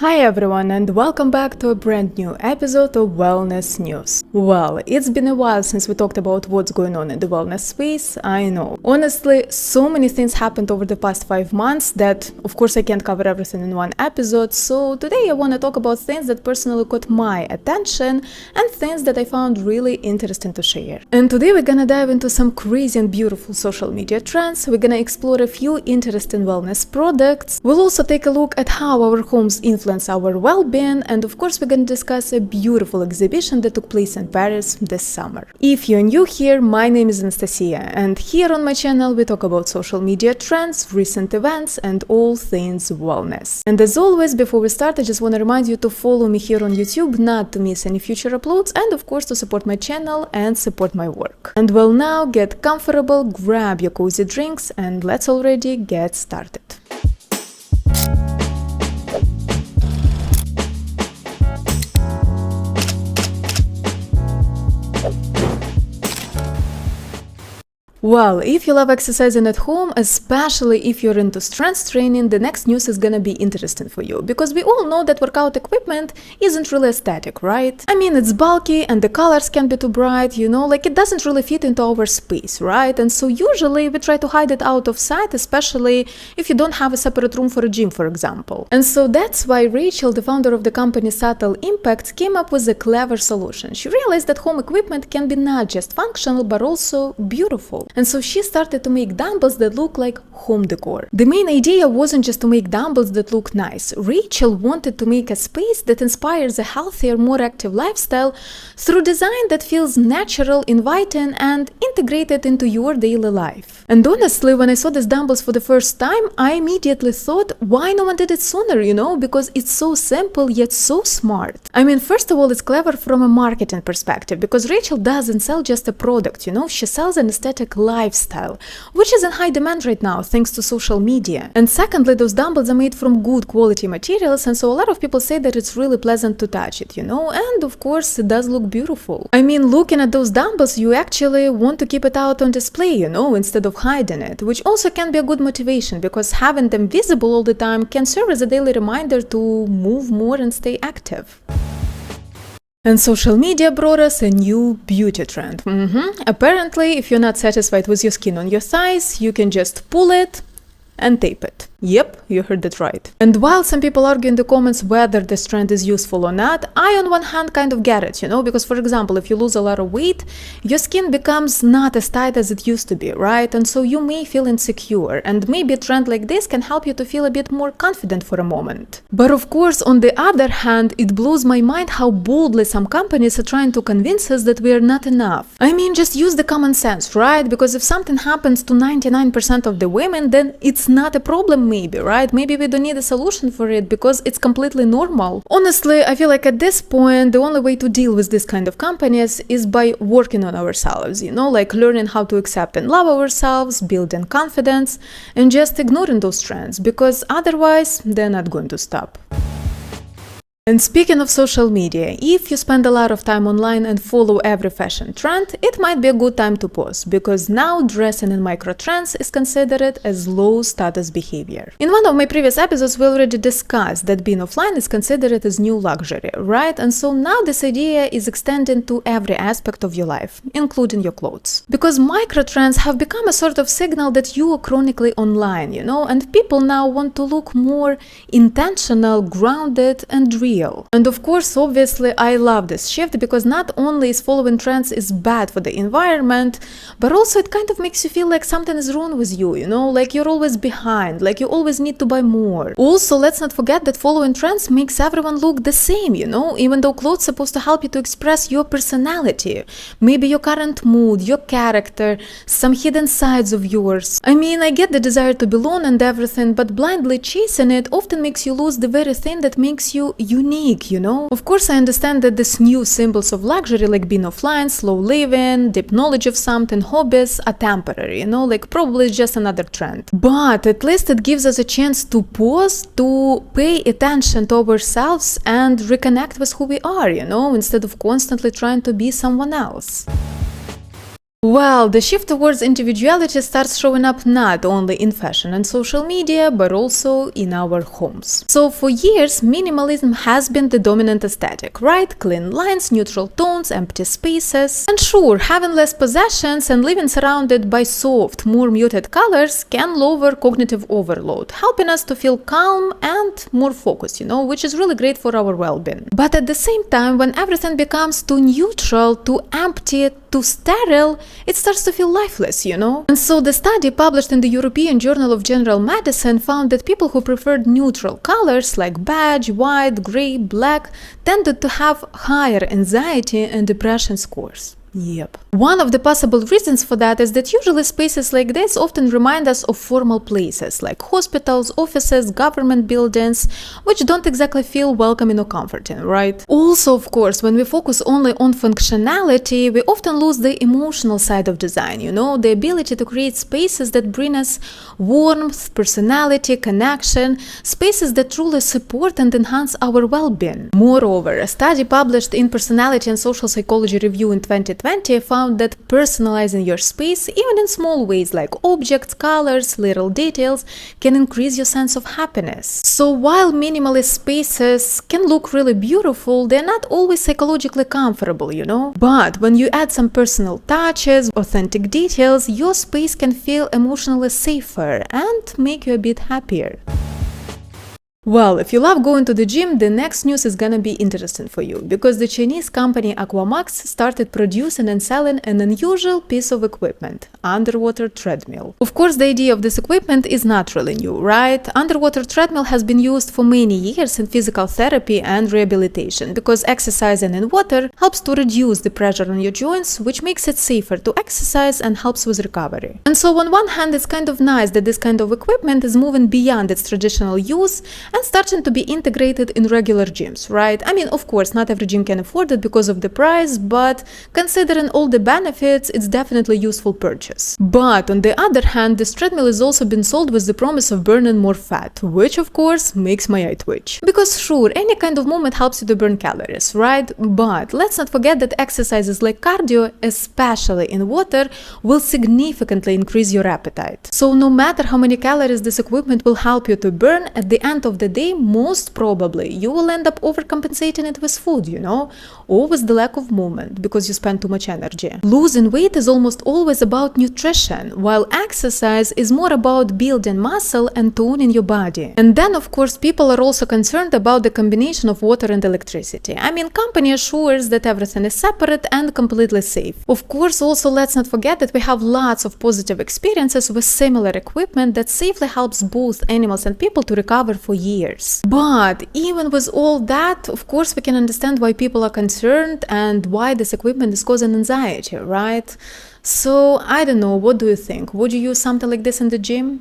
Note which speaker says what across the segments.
Speaker 1: Hi everyone and welcome back to a brand new episode of Wellness News. Well, it's been a while since we talked about what's going on in the wellness space, I know. Honestly, so many things happened over the past 5 months that, of course, I can't cover everything in one episode, so today I want to talk about things that personally caught my attention and things that I found really interesting to share. And today we're gonna dive into some crazy and beautiful social media trends, we're gonna explore a few interesting wellness products, we'll also take a look at how our homes influence our well-being, and of course we're going to discuss a beautiful exhibition that took place in Paris this summer. If you're new here, my name is Anastasia, and here on my channel we talk about social media trends, recent events, and all things wellness. And as always, before we start, I just want to remind you to follow me here on YouTube, not to miss any future uploads, and of course to support my channel and support my work. And well, now get comfortable, grab your cozy drinks, and let's already get started. Well, if you love exercising at home, especially if you're into strength training, the next news is gonna be interesting for you, because we all know that workout equipment isn't really aesthetic, right? I mean, it's bulky and the colors can be too bright, like it doesn't really fit into our space, right? And so usually we try to hide it out of sight, especially if you don't have a separate room for a gym, for example. And so that's why Rachel, the founder of the company Subtle Impact, came up with a clever solution. She realized that home equipment can be not just functional, but also beautiful. And so she started to make dumbbells that look like home decor. The main idea wasn't just to make dumbbells that look nice. Rachel wanted to make a space that inspires a healthier, more active lifestyle through design that feels natural, inviting, and integrated into your daily life. And honestly, when I saw these dumbbells for the first time, I immediately thought, why no one did it sooner, because it's so simple yet so smart. I mean, first of all, it's clever from a marketing perspective, because Rachel doesn't sell just a product, she sells an aesthetic lifestyle, which is in high demand right now thanks to social media. And secondly, those dumbbells are made from good quality materials, and so a lot of people say that it's really pleasant to touch it, and of course it does look beautiful. I mean, looking at those dumbbells, you actually want to keep it out on display, instead of hiding it, which also can be a good motivation, because having them visible all the time can serve as a daily reminder to move more and stay active. And social media brought us a new beauty trend. Apparently, if you're not satisfied with your skin on your thighs, you can just pull it and tape it. Yep, you heard that right. And while some people argue in the comments whether this trend is useful or not, I on one hand kind of get it, because for example, if you lose a lot of weight, your skin becomes not as tight as it used to be, right? And so you may feel insecure, and maybe a trend like this can help you to feel a bit more confident for a moment. But of course, on the other hand, it blows my mind how boldly some companies are trying to convince us that we are not enough. I mean, just use the common sense, right? Because if something happens to 99% of the women, then it's not a problem. Maybe, right? Maybe we don't need a solution for it because it's completely normal. Honestly, I feel like at this point, the only way to deal with this kind of companies is by working on ourselves, like learning how to accept and love ourselves, building confidence, and just ignoring those trends, because otherwise they're not going to stop. And speaking of social media, if you spend a lot of time online and follow every fashion trend, it might be a good time to pause, because now dressing in micro trends is considered as low status behavior. In one of my previous episodes, we already discussed that being offline is considered as new luxury, right? And so now this idea is extending to every aspect of your life, including your clothes. Because micro trends have become a sort of signal that you are chronically online, and people now want to look more intentional, grounded, and real. And of course, obviously, I love this shift, because not only is following trends is bad for the environment, but also it kind of makes you feel like something is wrong with you, like you're always behind, like you always need to buy more. Also, let's not forget that following trends makes everyone look the same, even though clothes are supposed to help you to express your personality, maybe your current mood, your character, some hidden sides of yours. I mean, I get the desire to belong and everything, but blindly chasing it often makes you lose the very thing that makes you unique. Of course, I understand that these new symbols of luxury, like being offline, slow living, deep knowledge of something, hobbies, are temporary, like probably just another trend. But at least it gives us a chance to pause, to pay attention to ourselves and reconnect with who we are, instead of constantly trying to be someone else. Well, the shift towards individuality starts showing up not only in fashion and social media, but also in our homes. So for years, minimalism has been the dominant aesthetic, right? Clean lines, neutral tones, empty spaces. And sure, having less possessions and living surrounded by soft, more muted colors can lower cognitive overload, helping us to feel calm and more focused, which is really great for our well-being. But at the same time, when everything becomes too neutral, too empty, too sterile, it starts to feel lifeless, And so the study published in the European Journal of General Medicine found that people who preferred neutral colors like beige, white, gray, black tended to have higher anxiety and depression scores. Yep. One of the possible reasons for that is that usually spaces like this often remind us of formal places like hospitals, offices, government buildings, which don't exactly feel welcoming or comforting, right? Also, of course, when we focus only on functionality, we often lose the emotional side of design, the ability to create spaces that bring us warmth, personality, connection, spaces that truly support and enhance our well-being. Moreover, a study published in Personality and Social Psychology Review in 2020 found that personalizing your space, even in small ways like objects, colors, little details, can increase your sense of happiness. So while minimalist spaces can look really beautiful, they're not always psychologically comfortable, But when you add some personal touches, authentic details, your space can feel emotionally safer and make you a bit happier. Well, if you love going to the gym, the next news is gonna be interesting for you, because the Chinese company Aquamax started producing and selling an unusual piece of equipment, underwater treadmill. Of course, the idea of this equipment is not really new, right? Underwater treadmill has been used for many years in physical therapy and rehabilitation, because exercising in water helps to reduce the pressure on your joints, which makes it safer to exercise and helps with recovery. And so on one hand, it's kind of nice that this kind of equipment is moving beyond its traditional use and starting to be integrated in regular gyms, right? I mean, of course, not every gym can afford it because of the price, but considering all the benefits, it's definitely a useful purchase. But on the other hand, this treadmill is also been sold with the promise of burning more fat, which of course makes my eye twitch. Because sure, any kind of movement helps you to burn calories, right? But let's not forget that exercises like cardio, especially in water, will significantly increase your appetite. So no matter how many calories this equipment will help you to burn, at the end of the day, most probably you will end up overcompensating it with food, or with the lack of movement because you spend too much energy. Losing weight is almost always about nutrition, while exercise is more about building muscle and toning your body. And then, of course, people are also concerned about the combination of water and electricity. I mean, company assures that everything is separate and completely safe. Of course, also let's not forget that we have lots of positive experiences with similar equipment that safely helps both animals and people to recover for years. But even with all that, of course, we can understand why people are concerned and why this equipment is causing anxiety, right? So, I don't know, what do you think? Would you use something like this in the gym?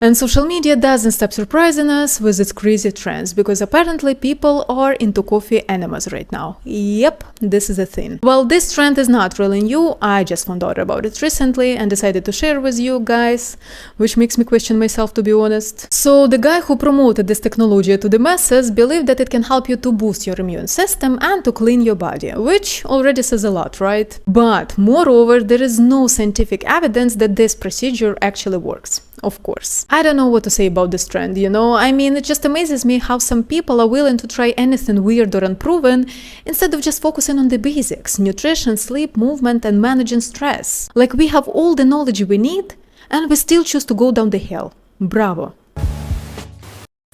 Speaker 1: And social media doesn't stop surprising us with its crazy trends, because apparently people are into coffee enemas right now. Yep, this is a thing. Well, this trend is not really new. I just found out about it recently and decided to share with you guys, which makes me question myself, to be honest. So the guy who promoted this technology to the masses believed that it can help you to boost your immune system and to clean your body, which already says a lot, right? But moreover, there is no scientific evidence that this procedure actually works. Of course. I don't know what to say about this trend, I mean, it just amazes me how some people are willing to try anything weird or unproven instead of just focusing on the basics: nutrition, sleep, movement, and managing stress. Like, we have all the knowledge we need, and we still choose to go down the hill. Bravo.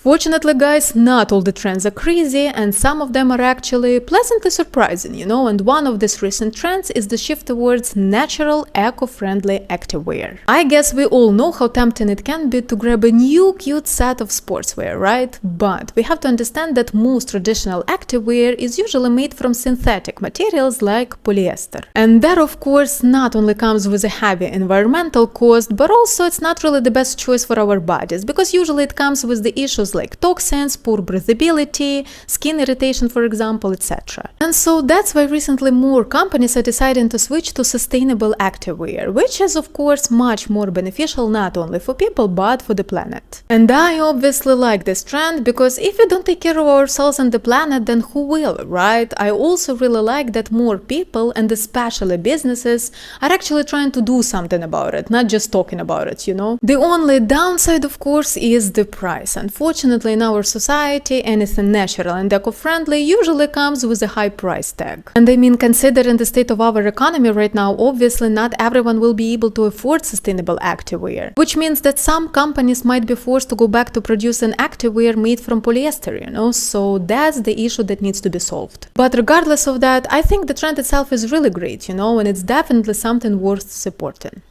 Speaker 1: Fortunately, guys, not all the trends are crazy, and some of them are actually pleasantly surprising, and one of these recent trends is the shift towards natural, eco-friendly activewear. I guess we all know how tempting it can be to grab a new cute set of sportswear, right? But we have to understand that most traditional activewear is usually made from synthetic materials like polyester. And that, of course, not only comes with a heavy environmental cost, but also it's not really the best choice for our bodies, because usually it comes with the issues issues like toxins, poor breathability, skin irritation, for example, etc. And so that's why recently more companies are deciding to switch to sustainable activewear, which is of course much more beneficial not only for people but for the planet. And I obviously like this trend because if we don't take care of ourselves and the planet, then who will, right? I also really like that more people, and especially businesses, are actually trying to do something about it, not just talking about it, you know? The only downside, of course, is the price. Unfortunately, in our society, anything natural and eco-friendly usually comes with a high price tag. And I mean, considering the state of our economy right now, obviously not everyone will be able to afford sustainable activewear, which means that some companies might be forced to go back to producing activewear made from polyester, you know? So that's the issue that needs to be solved. But regardless of that, I think the trend itself is really great, you know, and it's definitely something worth supporting.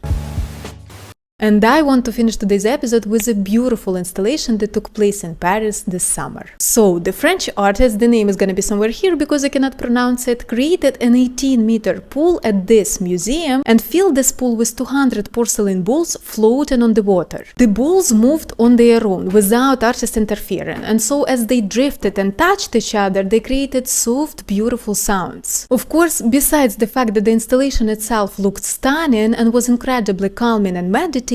Speaker 1: And I want to finish today's episode with a beautiful installation that took place in Paris this summer. So, the French artist, the name is gonna be somewhere here because I cannot pronounce it, created an 18-meter pool at this museum and filled this pool with 200 porcelain bowls floating on the water. The bowls moved on their own without artist interfering, and so as they drifted and touched each other, they created soft, beautiful sounds. Of course, besides the fact that the installation itself looked stunning and was incredibly calming and meditative,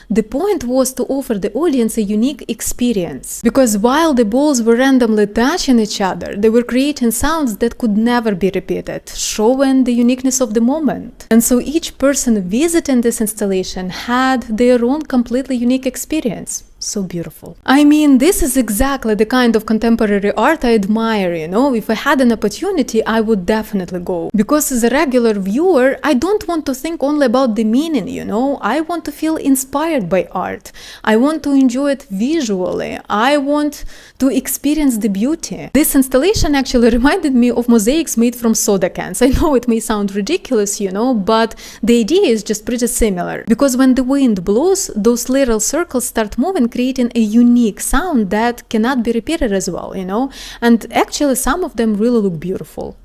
Speaker 1: the point was to offer the audience a unique experience. Because while the balls were randomly touching each other, they were creating sounds that could never be repeated, showing the uniqueness of the moment. And so each person visiting this installation had their own completely unique experience. So beautiful. I mean, this is exactly the kind of contemporary art I admire, you know? If I had an opportunity, I would definitely go. Because as a regular viewer, I don't want to think only about the meaning, you know? I want to feel inspired by art. I want to enjoy it visually. I want to experience the beauty. This installation actually reminded me of mosaics made from soda cans. I know it may sound ridiculous, you know, but the idea is just pretty similar. Because when the wind blows, those little circles start moving, creating a unique sound that cannot be repeated as well, you know? And actually some of them really look beautiful.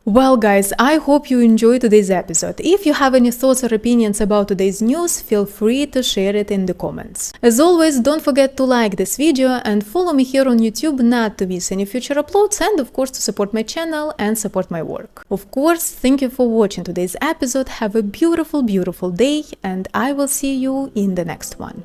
Speaker 1: Well guys, I hope you enjoyed today's episode. If you have any thoughts or opinions about today's news, feel free to share it in the comments. As always, don't forget to like this video and follow me here on YouTube not to miss any future uploads, and of course to support my channel and support my work. Of course, thank you for watching today's episode. Have a beautiful, beautiful day, and I will see you in the next one.